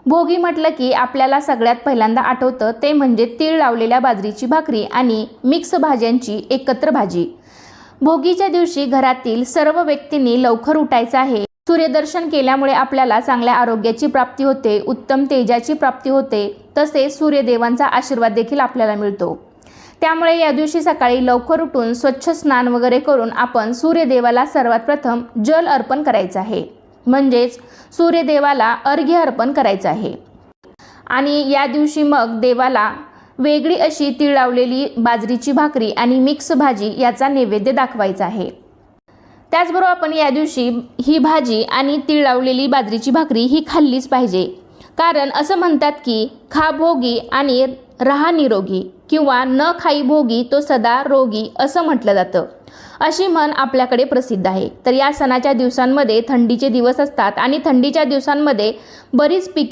भोगी म्हटलं की आपल्याला सगळ्यात पहिल्यांदा आठवतं ते म्हणजे तीळ लावलेल्या बाजरीची भाकरी आणि मिक्स भाज्यांची एकत्र भाजी। भोगीच्या दिवशी घरातील सर्व व्यक्तींनी लवकर उठायचं आहे। सूर्यदर्शन केल्यामुळे आपल्याला चांगल्या आरोग्याची प्राप्ती होते, उत्तम तेजाची प्राप्ती होते, तसेच सूर्यदेवांचा आशीर्वाद देखील आपल्याला मिळतो। त्यामुळे या दिवशी सकाळी लवकर उठून स्वच्छ स्नान वगैरे करून आपण सूर्यदेवाला सर्वात प्रथम जल अर्पण करायचं आहे, म्हणजेच सूर्यदेवाला अर्घ्य अर्पण करायचं आहे। आणि या दिवशी मग देवाला वेगळी अशी तीळ लावलेली बाजरीची भाकरी आणि मिक्स भाजी याचा नैवेद्य दाखवायचा आहे। त्याचबरोबर आपण या दिवशी ही भाजी आणि तीळ लावलेली बाजरीची भाकरी ही खाल्लीच पाहिजे, कारण असं म्हणतात की खा भोगी आणि रहा निरोगी, किंवा न खाई भोगी तो सदा रोगी असं म्हटलं जातं। अशी म्हण आपल्याकडे प्रसिद्ध आहे। तर या सणाच्या दिवसांमध्ये थंडीचे दिवस असतात आणि थंडीच्या दिवसांमध्ये बरीच पिके